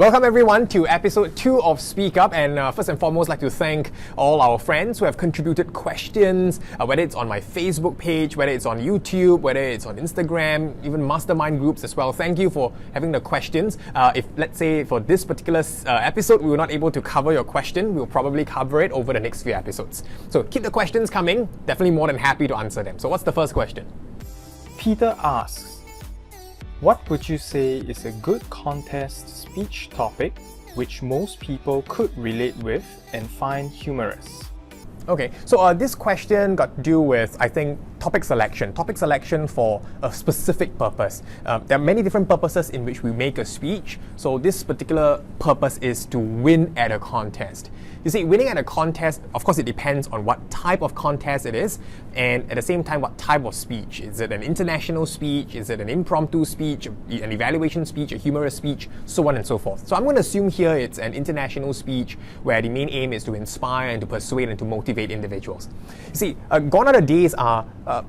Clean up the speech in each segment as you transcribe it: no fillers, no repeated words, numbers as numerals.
Welcome everyone to episode 2 of Speak Up, and first and foremost I'd like to thank all our friends who have contributed questions, whether it's on my Facebook page, whether it's on YouTube, whether it's on Instagram, even mastermind groups as well. Thank you for having the questions. If let's say for this particular episode we were not able to cover your question, we'll probably cover it over the next few episodes. So keep the questions coming, definitely more than happy to answer them. So what's the first question? Peter asks, what would you say is a good contest speech topic which most people could relate with and find humorous? Okay, so this question got to do with, I think, topic selection for a specific purpose. There are many different purposes in which we make a speech, so this particular purpose is to win at a contest. You see, winning at a contest, of course it depends on what type of contest it is, and at the same time what type of speech. Is it an international speech? Is it an impromptu speech? An evaluation speech? A humorous speech? So on and so forth. So I'm going to assume here it's an international speech where the main aim is to inspire and to persuade and to motivate individuals. You see, gone are the days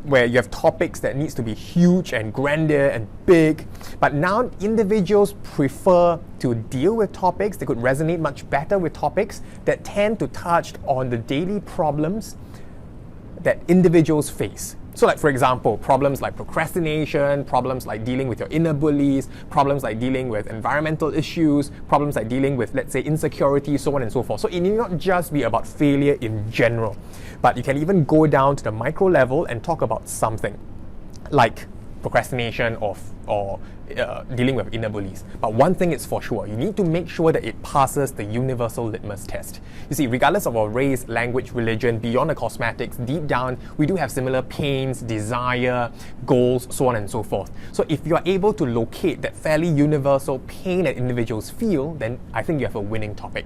where you have topics that needs to be huge and grandeur and big, but now individuals prefer to deal with topics. They could resonate much better with topics that tend to touch on the daily problems that individuals face. So like, for example, problems like procrastination, problems like dealing with your inner bullies, problems like dealing with environmental issues, problems like dealing with, let's say, insecurity, so on and so forth. So it need not just be about failure in general, but you can even go down to the micro level and talk about something like procrastination or dealing with inner bullies. But one thing is for sure, you need to make sure that it passes the universal litmus test. You see, regardless of our race, language, religion, beyond the cosmetics, deep down, we do have similar pains, desire, goals, so on and so forth. So if you are able to locate that fairly universal pain that individuals feel, then I think you have a winning topic.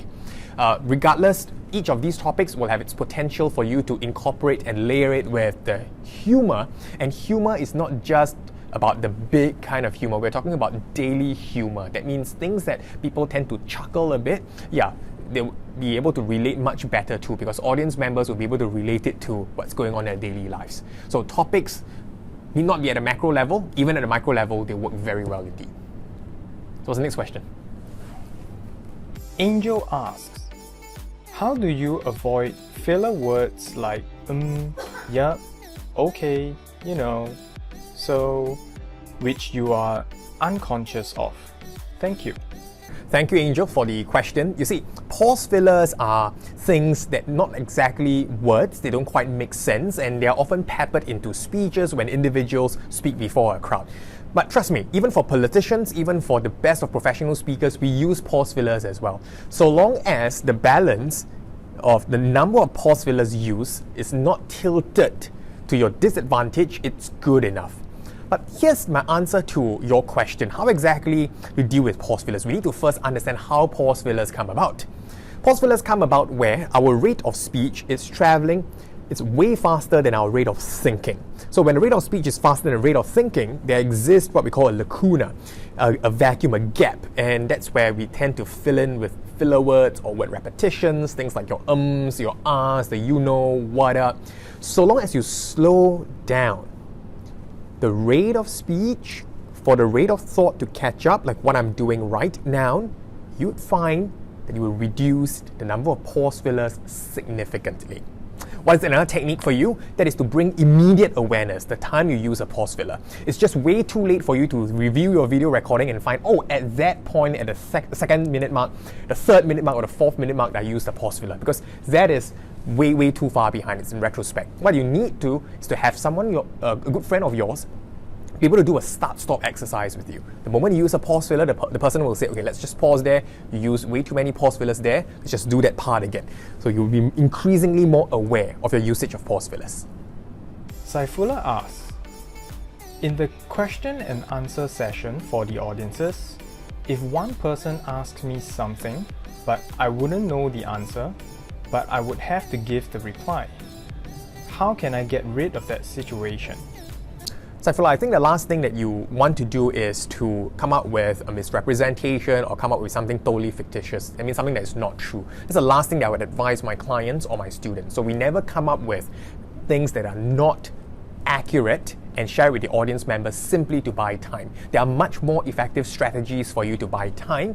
Regardless, each of these topics will have its potential for you to incorporate and layer it with the humor. And humor is not just about the big kind of humor. We're talking about daily humor. That means things that people tend to chuckle a bit. Yeah, they'll be able to relate much better too, because audience members will be able to relate it to what's going on in their daily lives. So topics need not be at a macro level. Even at a micro level, they work very well indeed. So what's the next question? Angel asks, how do you avoid filler words like yup, okay, you know, so, which you are unconscious of? Thank you. Thank you, Angel, for the question. You see, pause fillers are things that not exactly words, they don't quite make sense, and they are often peppered into speeches when individuals speak before a crowd. But trust me, even for politicians, even for the best of professional speakers, we use pause fillers as well. So long as the balance of the number of pause fillers used is not tilted to your disadvantage, it's good enough. But here's my answer to your question. How exactly we deal with pause fillers? We need to first understand how pause fillers come about. Pause fillers come about where our rate of speech is traveling, it's way faster than our rate of thinking. So when the rate of speech is faster than the rate of thinking, there exists what we call a lacuna, a vacuum, a gap, and that's where we tend to fill in with filler words or word repetitions, things like your ums, your ahs, the you know, what up. So long as you slow down the rate of speech for the rate of thought to catch up, like what I'm doing right now, you'd find that you will reduce the number of pause fillers significantly. What is another technique for you? That is to bring immediate awareness the time you use a pause filler. It's just way too late for you to review your video recording and find, oh, at that point, at the second minute mark, the third minute mark, or the fourth minute mark, I used a pause filler, because that is way too far behind. It's in retrospect. What you need to is to have someone, a good friend of yours, be able to do a start-stop exercise with you. The moment you use a pause filler, the person will say, okay, let's just pause there. You use way too many pause fillers there. Let's just do that part again. So you'll be increasingly more aware of your usage of pause fillers. Fil-a asks, in the question and answer session for the audiences, if one person asks me something, but I wouldn't know the answer, but I would have to give the reply, how can I get rid of that situation? Fil-a, I think the last thing that you want to do is to come up with a misrepresentation or come up with something totally fictitious. I mean, something that is not true. That's the last thing that I would advise my clients or my students. So we never come up with things that are not accurate and share it with the audience members simply to buy time. There are much more effective strategies for you to buy time.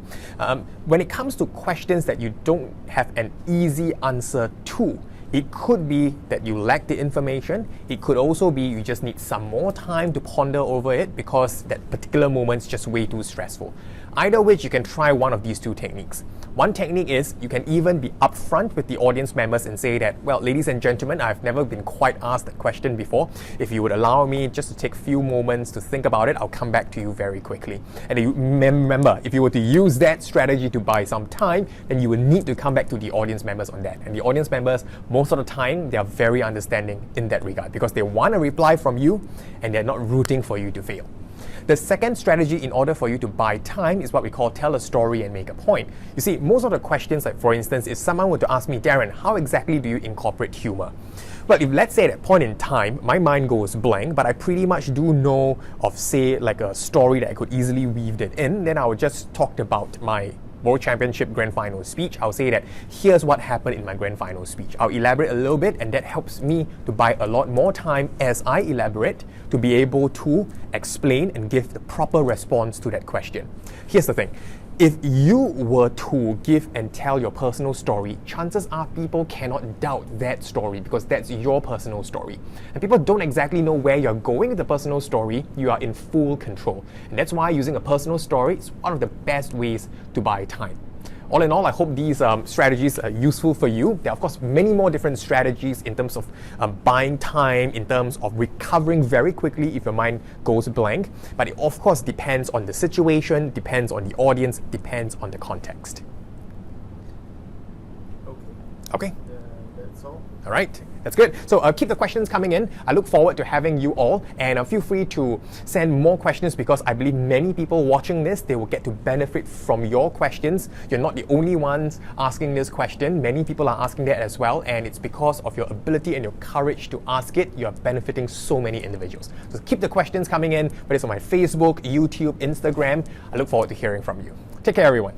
When it comes to questions that you don't have an easy answer to, it could be that you lack the information. It could also be you just need some more time to ponder over it because that particular moment's just way too stressful. Either which, you can try one of these two techniques. One technique is you can even be upfront with the audience members and say that, well, ladies and gentlemen, I've never been quite asked that question before. If you would allow me just to take a few moments to think about it, I'll come back to you very quickly. And you remember, if you were to use that strategy to buy some time, then you will need to come back to the audience members on that. And the audience members, most of the time, they are very understanding in that regard because they want a reply from you and they're not rooting for you to fail. The second strategy in order for you to buy time is what we call tell a story and make a point. You see, most of the questions, like for instance, if someone were to ask me, Darren, how exactly do you incorporate humor? Well, if let's say at that point in time, my mind goes blank, but I pretty much do know of, say, like a story that I could easily weave it in, then I would just talk about my World Championship Grand Final speech. I'll say that here's what happened in my Grand Final speech. I'll elaborate a little bit, and that helps me to buy a lot more time as I elaborate to be able to explain and give the proper response to that question. Here's the thing. If you were to give and tell your personal story, chances are people cannot doubt that story because that's your personal story. And people don't exactly know where you're going with the personal story. You are in full control. And that's why using a personal story is one of the best ways to buy time. All in all, I hope these strategies are useful for you. There are, of course, many more different strategies in terms of buying time, in terms of recovering very quickly if your mind goes blank. But it, of course, depends on the situation, depends on the audience, depends on the context. Okay? That's all. All right, that's good. So keep the questions coming in. I look forward to having you all, and feel free to send more questions because I believe many people watching this, they will get to benefit from your questions. You're not the only ones asking this question. Many people are asking that as well, and it's because of your ability and your courage to ask it, you are benefiting so many individuals. So keep the questions coming in, whether it's on my Facebook, YouTube, Instagram. I look forward to hearing from you. Take care, everyone.